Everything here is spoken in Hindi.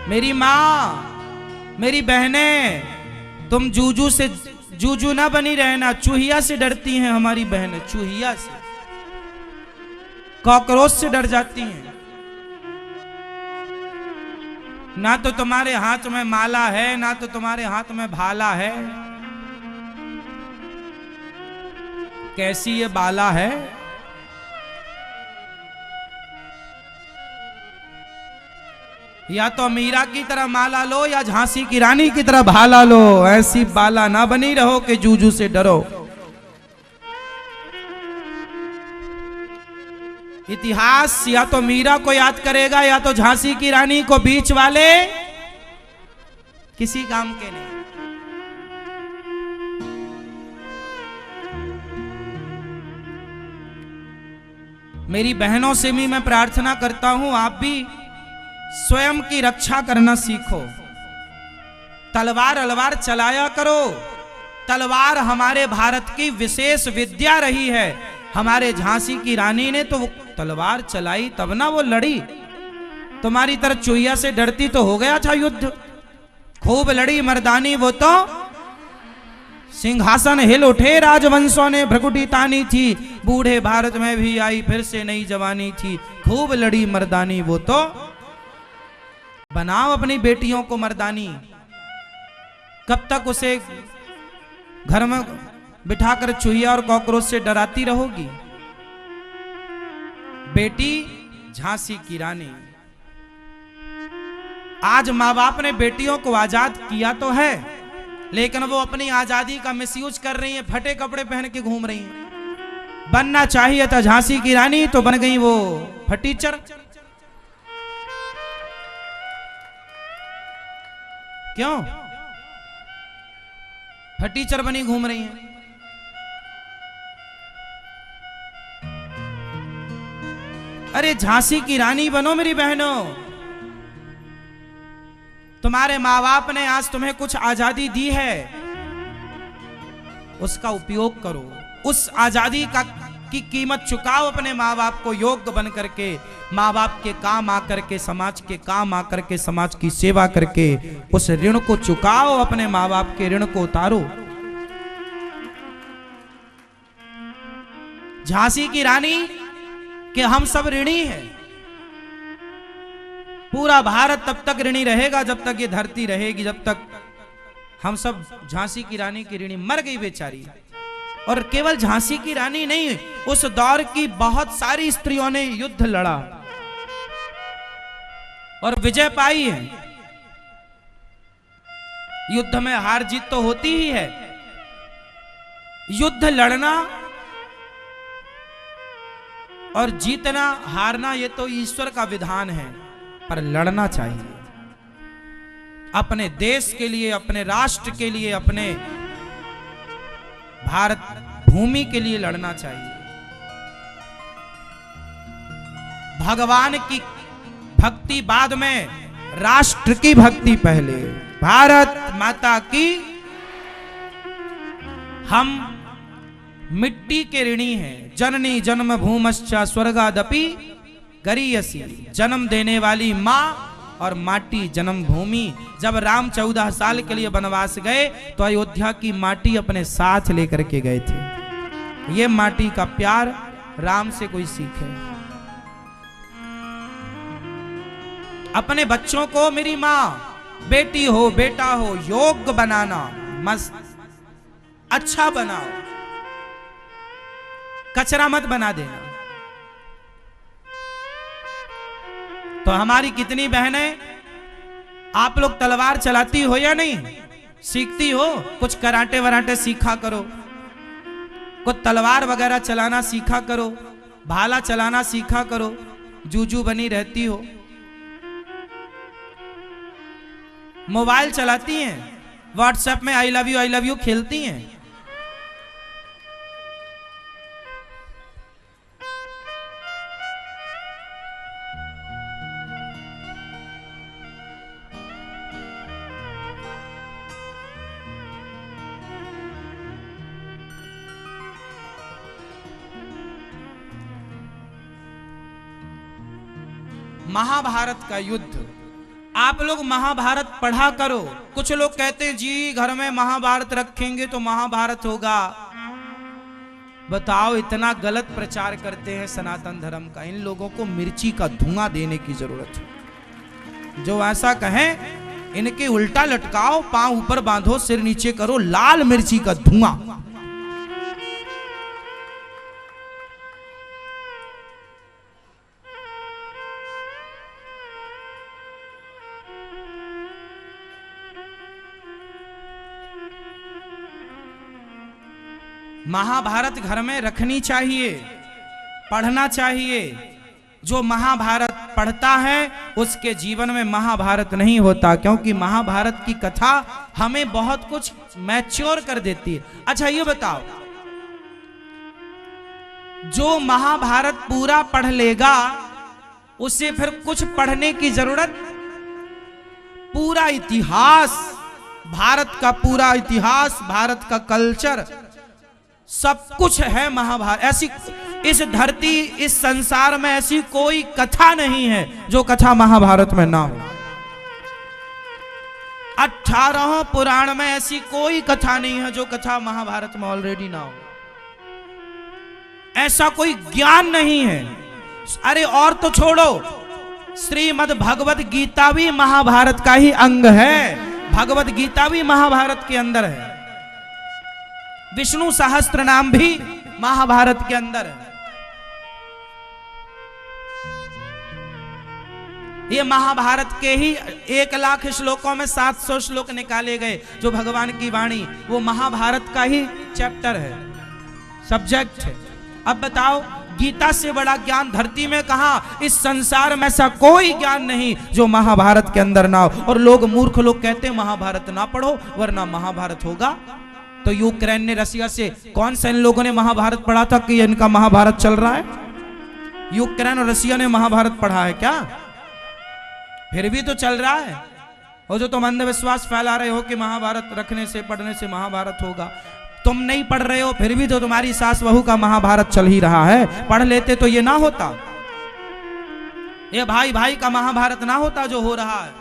मेरी माँ, मेरी बहनें, तुम जूजू से जूजू ना बनी रहना। चूहिया से डरती हैं हमारी बहनें, चूहिया से, कॉकरोच से डर जाती हैं। ना तो तुम्हारे हाथ में माला है, ना तो तुम्हारे हाथ में भाला है। कैसी ये बाला है। या तो मीरा की तरह माला लो या झांसी की रानी की तरह भाला लो। ऐसी बाला ना बनी रहो कि जूजू से डरो। इतिहास या तो मीरा को याद करेगा या तो झांसी की रानी को। बीच वाले किसी काम के नहीं। मेरी बहनों से भी मैं प्रार्थना करता हूं, आप भी स्वयं की रक्षा करना सीखो। तलवार अलवार चलाया करो। तलवार हमारे भारत की विशेष विद्या रही है। हमारे झांसी की रानी ने तो वो तलवार चलाई तब ना वो लड़ी। तुम्हारी तरह चुहिया से डरती तो हो गया था युद्ध। खूब लड़ी मर्दानी वो तो। सिंहासन हिल उठे राजवंशों ने भ्रकुटी तानी थी। बूढ़े भारत में भी आई फिर से नई जवानी थी। खूब लड़ी मर्दानी वो तो। बनाओ अपनी बेटियों को मर्दानी। कब तक उसे घर में बिठाकर चूहिया और कॉकरोच से डराती रहोगी। बेटी झांसी की रानी। आज माँ बाप ने बेटियों को आजाद किया तो है, लेकिन वो अपनी आजादी का मिसयूज कर रही हैं। फटे कपड़े पहन के घूम रही हैं। बनना चाहिए था झांसी की रानी, तो बन गई वो फटीचर। क्यों फटीचर बनी घूम रही हैं? अरे झांसी की रानी बनो मेरी बहनों। तुम्हारे माँ बाप ने आज तुम्हें कुछ आजादी दी है, उसका उपयोग करो। उस आजादी की कीमत चुकाओ अपने माँ बाप को योग्य बन करके। माँ बाप के काम आकर के, समाज के काम आकर के, समाज की सेवा करके उस ऋण को चुकाओ। अपने माँ बाप के ऋण को उतारो। झांसी की रानी कि हम सब ऋणी हैं। पूरा भारत तब तक ऋणी रहेगा जब तक ये धरती रहेगी, जब तक हम सब झांसी की रानी की ऋणी। मर गई बेचारी। और केवल झांसी की रानी नहीं, उस दौर की बहुत सारी स्त्रियों ने युद्ध लड़ा और विजय पाई है। युद्ध में हार जीत तो होती ही है। युद्ध लड़ना और जीतना हारना ये तो ईश्वर का विधान है, पर लड़ना चाहिए। अपने देश के लिए, अपने राष्ट्र के लिए, अपने भारत भूमि के लिए लड़ना चाहिए। भगवान की भक्ति बाद में, राष्ट्र की भक्ति पहले। भारत माता की। हम मिट्टी के ऋणी हैं। जननी जन्म भूमश्चा स्वर्गादपि गरीयसी। जन्म देने वाली माँ और माटी जन्म भूमि। जब राम 14 साल के लिए वनवास गए तो अयोध्या की माटी अपने साथ लेकर के गए थे। ये माटी का प्यार राम से कोई सीखे। अपने बच्चों को मेरी माँ, बेटी हो बेटा हो, योग्य बनाना। मस्त अच्छा बनाओ, कचरा मत बना देना। तो हमारी कितनी बहनें, आप लोग तलवार चलाती हो या नहीं? सीखती हो? कुछ कराटे वराटे सीखा करो, कुछ तलवार वगैरह चलाना सीखा करो, भाला चलाना सीखा करो। जूजू बनी रहती हो। मोबाइल चलाती हैं, व्हाट्सएप में आई लव यू खेलती हैं। महाभारत का युद्ध आप लोग महाभारत पढ़ा करो। कुछ लोग कहते हैं जी घर में महाभारत रखेंगे तो महाभारत होगा। बताओ, इतना गलत प्रचार करते हैं सनातन धर्म का। इन लोगों को मिर्ची का धुआं देने की जरूरत है। जो ऐसा कहें इनके उल्टा लटकाओ, पांव ऊपर बांधो, सिर नीचे करो, लाल मिर्ची का धुआं। महाभारत घर में रखनी चाहिए, पढ़ना चाहिए। जो महाभारत पढ़ता है उसके जीवन में महाभारत नहीं होता, क्योंकि महाभारत की कथा हमें बहुत कुछ मैच्योर कर देती है। अच्छा ये बताओ, जो महाभारत पूरा पढ़ लेगा उसे फिर कुछ पढ़ने की जरूरत? पूरा इतिहास, भारत का पूरा इतिहास, भारत का कल्चर, सब कुछ है महाभारत। ऐसी इस धरती, इस संसार में ऐसी कोई कथा नहीं है जो कथा महाभारत में ना हो। 18 पुराण में ऐसी कोई कथा नहीं है जो कथा महाभारत में ऑलरेडी ना हो। ऐसा कोई ज्ञान नहीं है। अरे और तो छोड़ो, श्रीमद् भगवत गीता भी महाभारत का ही अंग है। भगवत गीता भी महाभारत के अंदर है। विष्णु सहस्त्र नाम भी महाभारत के अंदर है। ये महाभारत के ही 1,00,000 श्लोकों में 700 श्लोक निकाले गए जो भगवान की वाणी, वो महाभारत का ही चैप्टर है, सब्जेक्ट है। अब बताओ, गीता से बड़ा ज्ञान धरती में कहां? इस संसार में ऐसा कोई ज्ञान नहीं जो महाभारत के अंदर ना हो। और लोग, मूर्ख लोग कहते हैं महाभारत ना पढ़ो वरना महाभारत होगा। तो यूक्रेन ने रसिया से, कौन सा इन लोगों ने महाभारत पढ़ा था कि इनका महाभारत चल रहा है? यूक्रेन और रसिया ने महाभारत पढ़ा है क्या? फिर भी तो चल रहा है। और जो तुम अंधविश्वास फैला रहे हो कि महाभारत रखने से, पढ़ने से महाभारत होगा, तुम नहीं पढ़ रहे हो, फिर भी तो तुम्हारी सास बहू का महाभारत चल ही रहा है। पढ़ लेते तो ये ना होता, ये भाई भाई का महाभारत ना होता जो हो रहा है।